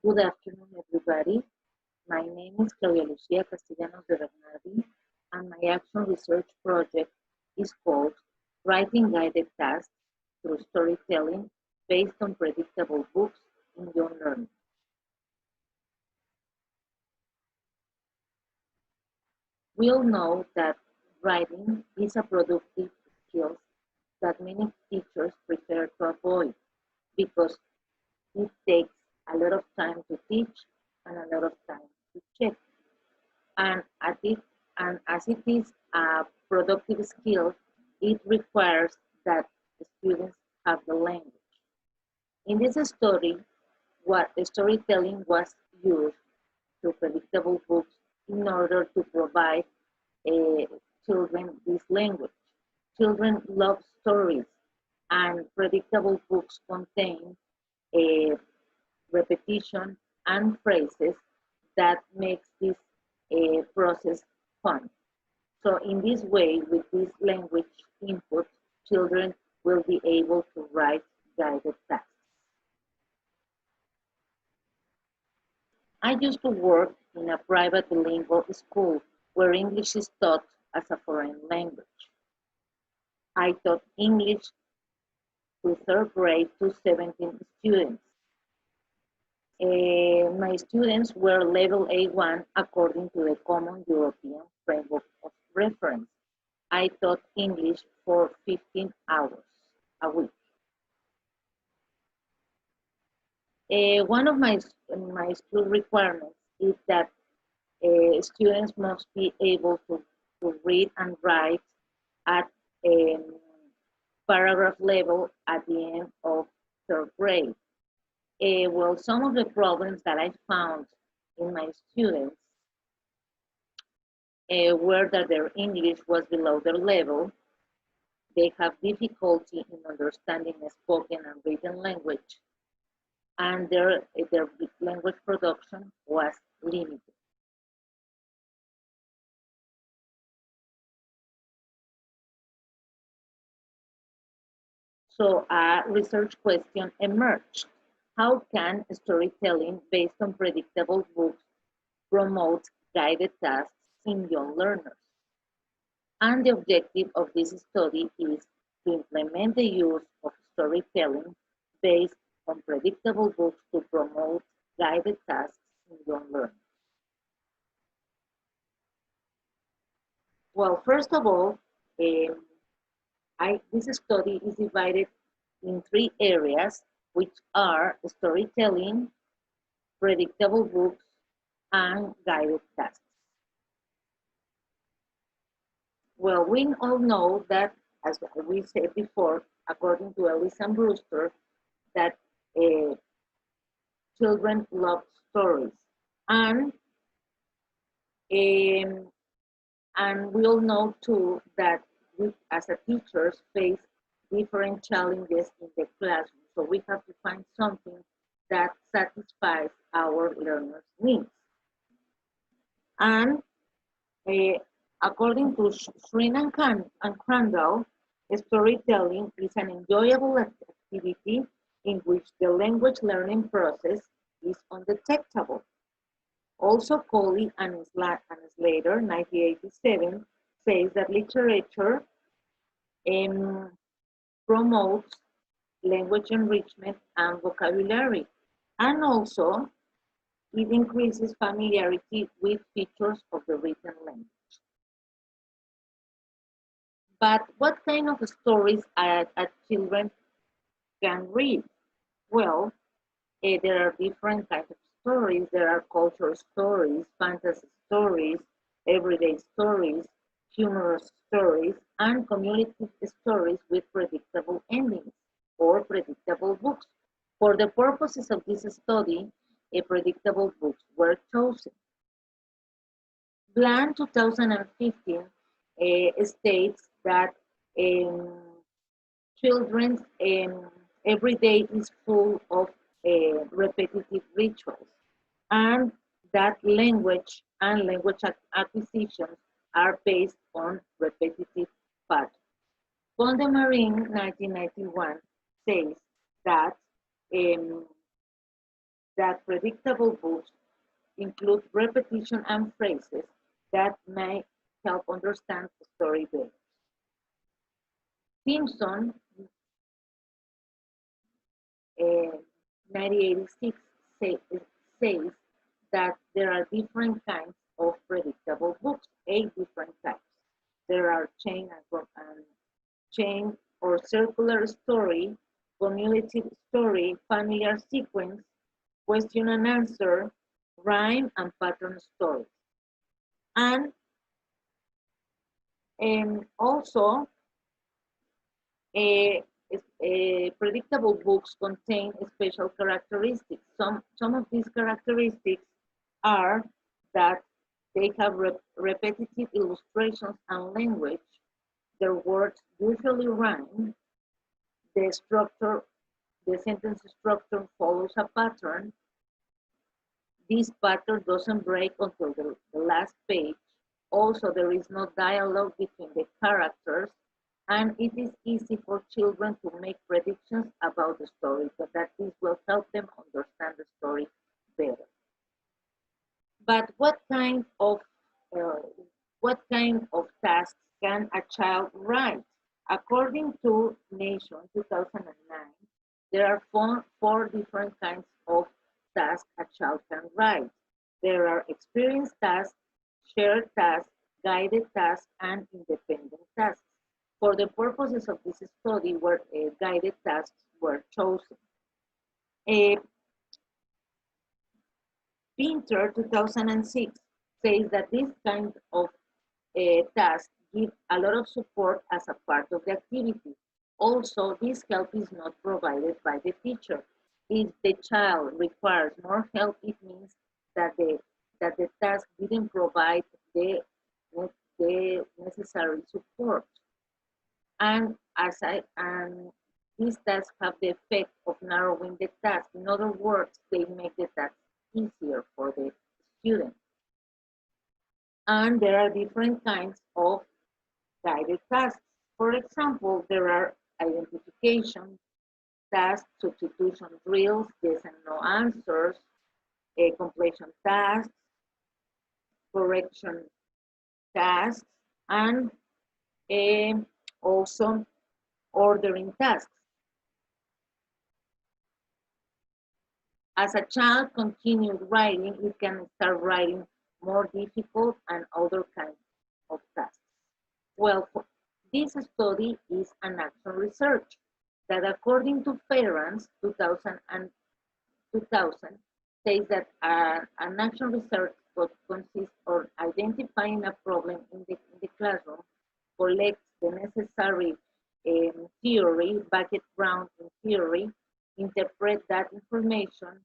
Good afternoon, everybody. My name is Claudia Lucia Castellanos Debernardi, and my action research project is called Writing Guided Tasks Through Storytelling Based on Predictable Books in Young Learning. We all know that writing is a productive skill that many teachers prefer to avoid because it takes a lot of time to teach and a lot of time to check. And as it is a productive skill, it requires that the students have the language. In this study, what storytelling was used through predictable books in order to provide children this language. Children love stories, and predictable books contain repetition and phrases that makes this process fun. So in this way, with this language input, children will be able to write guided tasks. I used to work in a private bilingual school where English is taught as a foreign language. I taught English to third grade to 17 students. My students were level A1 according to the Common European Framework of Reference. I taught English for 15 hours a week. One of my school requirements is that students must be able to read and write at paragraph level at the end of third grade. Well, some of the problems that I found in my students were that their English was below their level. They have difficulty in understanding spoken and written language, and their language production was limited. So a research question emerged. How can storytelling based on predictable books promote guided tasks in young learners? And the objective of this study is to implement the use of storytelling based on predictable books to promote guided tasks in young learners. Well, first of all, this study is divided in 3 areas, which are storytelling, predictable books, and guided tasks. Well, we all know that, as we said before, according to Ellis and Brewster, that children love stories. And we all know too that we, as a teachers, face different challenges in the classroom. So we have to find something that satisfies our learners' needs. And according to Srin and Crandall, storytelling is an enjoyable activity in which the language learning process is undetectable. Also, Coley and Slater, 1987, says that literature promotes language enrichment and vocabulary, and also it increases familiarity with features of the written language. But what kind of stories children can read? Well, there are different kinds of stories. There are cultural stories, fantasy stories, everyday stories, humorous stories, and community stories with predictable endings or predictable books. For the purposes of this study, predictable books were chosen. Bland 2015 states that children's every day is full of repetitive rituals, and that language and language acquisitions are based on repetitive patterns. Gondemarin, 1991, says that that predictable books include repetition and phrases that may help understand the story better. Simpson, 1986, says that there are different kinds of predictable books, 8 different types. There are chain or circular story, cumulative story, familiar sequence, question and answer, rhyme, and pattern stories. And also, predictable books contain special characteristics. Some of these characteristics are that they have repetitive illustrations and language. Their words usually rhyme. The sentence structure follows a pattern. This pattern doesn't break until the last page. Also, there is no dialogue between the characters, and it is easy for children to make predictions about the story, so that this will help them understand the story better. But what kind of tasks can a child write? According to Nation 2009, there are four different kinds of tasks a child can write. There are experience tasks, shared tasks, guided tasks, and independent tasks. For the purposes of this study, where guided tasks were chosen. Pinter 2006 says that this kind of task give a lot of support as a part of the activity. Also, this help is not provided by the teacher. If the child requires more help, it means that the task didn't provide the necessary support. And these tasks have the effect of narrowing the task. In other words, they make the task easier for the student. And there are different kinds of guided tasks. For example, there are identification tasks, substitution drills, yes and no answers, completion tasks, correction tasks, and also ordering tasks. As a child continues writing, it can start writing more difficult and other kinds of tasks. Well, this study is an action research that, according to Ferrans 2000, says that an action research consists of identifying a problem in the classroom, collects the necessary theory, background in theory, interpret that information,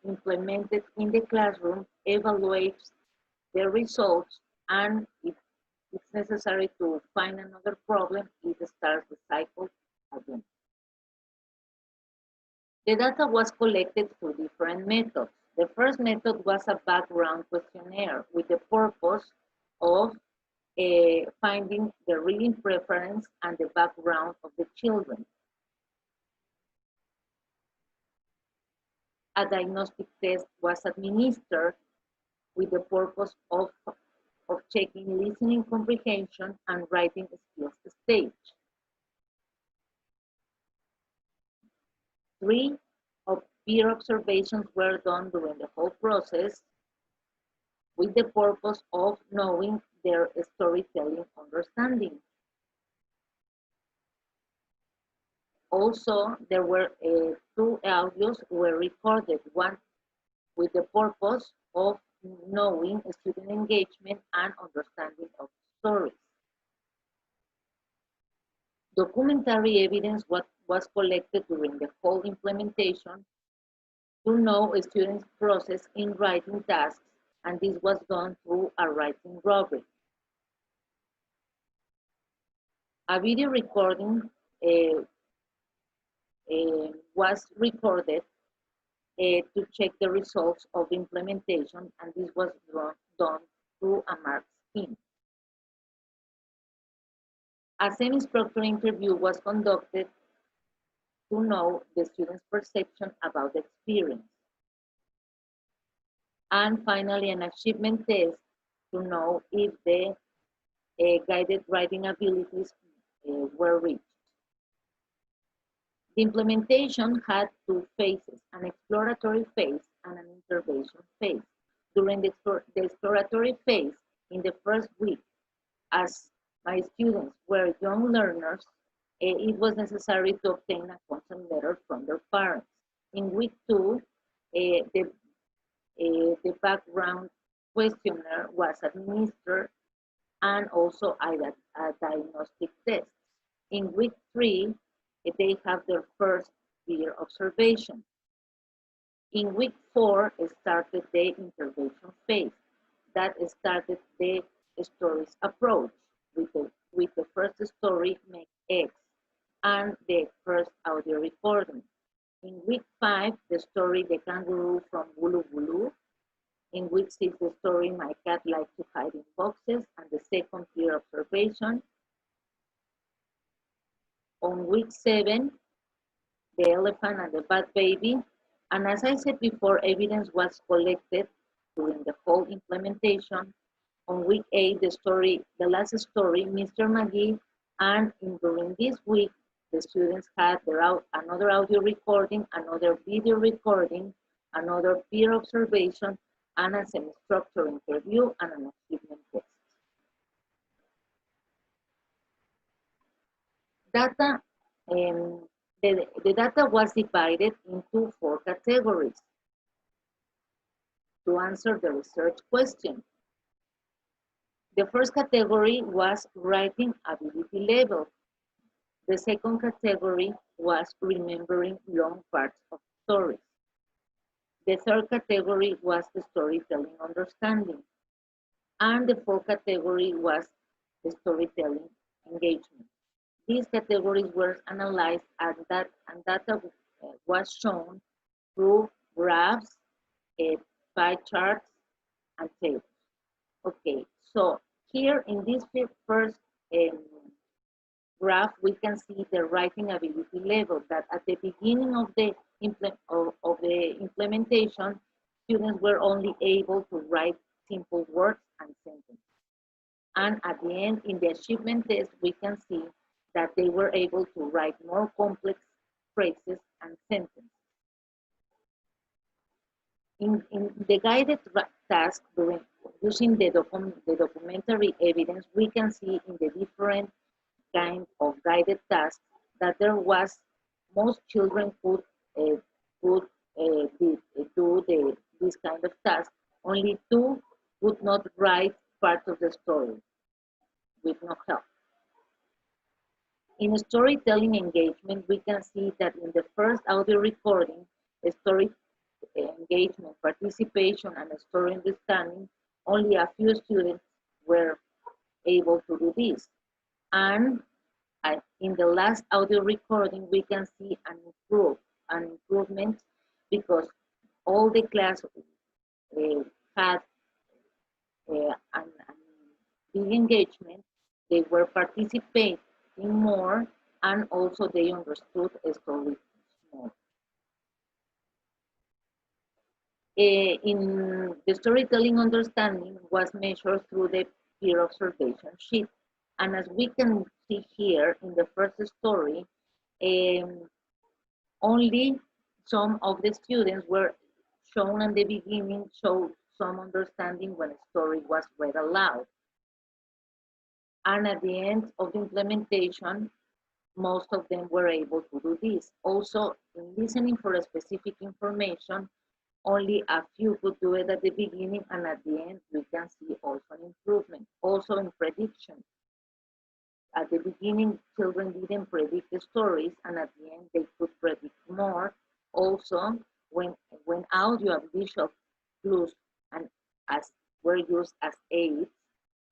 implemented in the classroom, evaluates the results, and if it's necessary to find another problem, it starts the cycle again. The data was collected through different methods. The first method was a background questionnaire with the purpose of finding the reading preference and the background of the children. A diagnostic test was administered with the purpose of checking listening comprehension and writing skills stage. 3 peer observations were done during the whole process with the purpose of knowing their storytelling understanding. Also, there were 2 audios were recorded, one with the purpose of knowing student engagement and understanding of stories. Documentary evidence was collected during the whole implementation to know a student's process in writing tasks, and this was done through a writing rubric. A video recording was recorded to check the results of implementation, and this was done through a mark scheme. A semi-structured interview was conducted to know the student's perception about the experience. And finally, an achievement test to know if the guided writing abilities were reached. The implementation had two phases, an exploratory phase and an intervention phase. During the exploratory phase, in the first week, as my students were young learners, it was necessary to obtain a consent letter from their parents. In week 2, the background questionnaire was administered and also a diagnostic test. In week 3, they have their first peer observation. In week 4, started the intervention phase. That started the stories approach with the first story, Make X, and the first audio recording. In week 5, the story, The Kangaroo from Bulu Bulu. In week 6, the story, My Cat Likes to Hide in Boxes, and the second peer observation. On week 7, The Elephant and the Bad Baby. And as I said before, evidence was collected during the whole implementation. On week 8, the last story, Mr. McGee, and during this week, the students had another audio recording, another video recording, another peer observation, and a semi-structured interview and an achievement test. Data, the data was divided into 4 categories to answer the research question. The first category was writing ability level. The second category was remembering long parts of stories. The third category was the storytelling understanding. And the fourth category was the storytelling engagement. These categories were analyzed and data was shown through graphs, pie charts, and tables. Okay, so here in this first graph, we can see the writing ability level, that at the beginning of the implementation, students were only able to write simple words and sentences. And at the end, in the achievement test, we can see that they were able to write more complex phrases and sentences. In the guided task, using the documentary evidence, we can see in the different kind of guided tasks that there was, most children could do this kind of task. Only 2 would not write part of the story with no help. In storytelling engagement, we can see that in the first audio recording, story engagement, participation, and story understanding, only a few students were able to do this. And in the last audio recording, we can see an improvement because all the class had an big engagement. They were participating more, and also they understood a story more. In the storytelling understanding was measured through the peer observation sheet. And as we can see here in the first story, only some of the students were shown in the beginning, showed some understanding when a story was read aloud. And at the end of the implementation, most of them were able to do this. Also, in listening for a specific information, only a few could do it at the beginning, and at the end, we can see also an improvement. Also in prediction. At the beginning, children didn't predict the stories, and at the end, they could predict more. Also, when audio and visual clues and were used as aids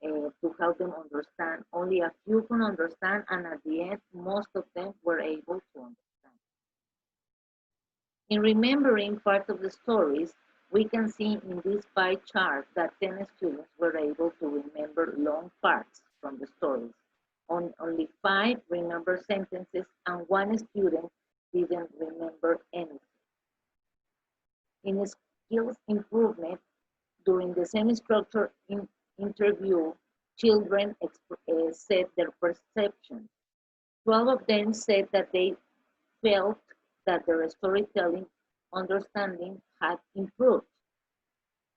to help them understand, only a few can understand, and at the end, most of them were able to understand. In remembering part of the stories, we can see in this pie chart that 10 students were able to remember long parts from the stories. Only 5 remember sentences, and 1 student didn't remember anything. In skills improvement, during the semi-structured interview, children said their perception. 12 of them said that they felt that their storytelling understanding had improved.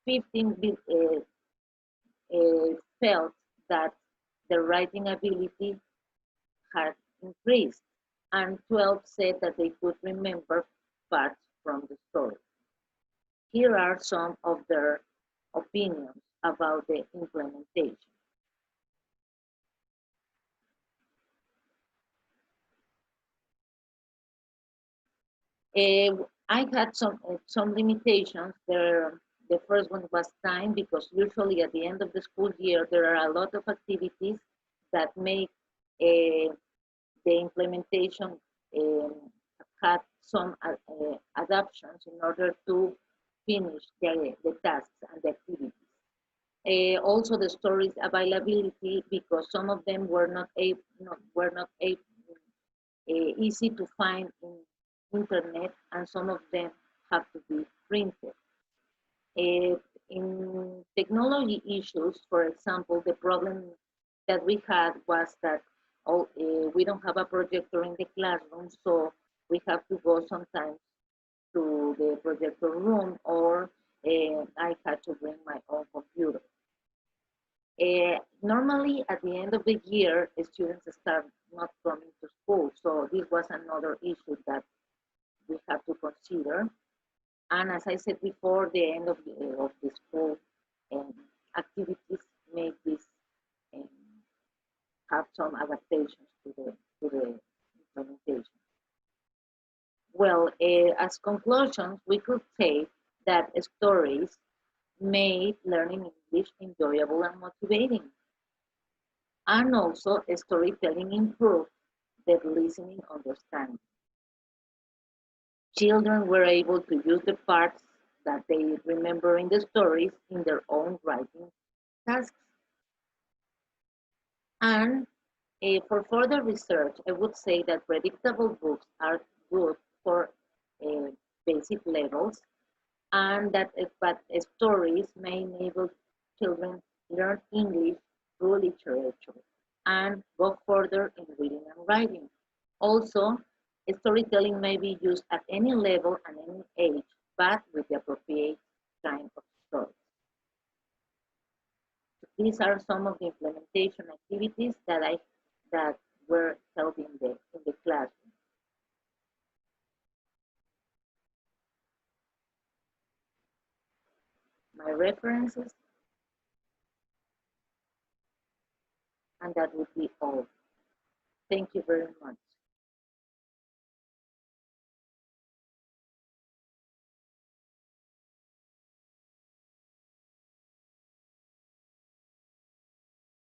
15 felt that their writing ability had increased, and 12 said that they could remember parts from the story. Here are some of their opinions about the implementation. I had some limitations. The first one was time, because usually at the end of the school year, there are a lot of activities that make the implementation had some adaptations in order to finish the tasks and the activities. Also, the stories availability, because some of them were not easy to find in internet, and some of them have to be printed. In technology issues, for example, the problem that we had was that we don't have a projector in the classroom, so we have to go sometimes to the projector room, or I had to bring my own computer. Normally, at the end of the year, students start not coming to school, so this was another issue that we have to consider. And as I said before, the end of the school activities make this have some adaptations to the implementation. Well, as conclusions, we could say that stories made learning English enjoyable and motivating. And also, storytelling improved the listening understanding. Children were able to use the parts that they remember in the stories in their own writing tasks. And for further research, I would say that predictable books are good for basic levels, and that but stories may enable children learn English through literature and go further in reading and writing. Also, storytelling may be used at any level and any age, but with the appropriate kind of stories. These are some of the implementation activities that were held in the classroom. My references, and that would be all. Thank you very much.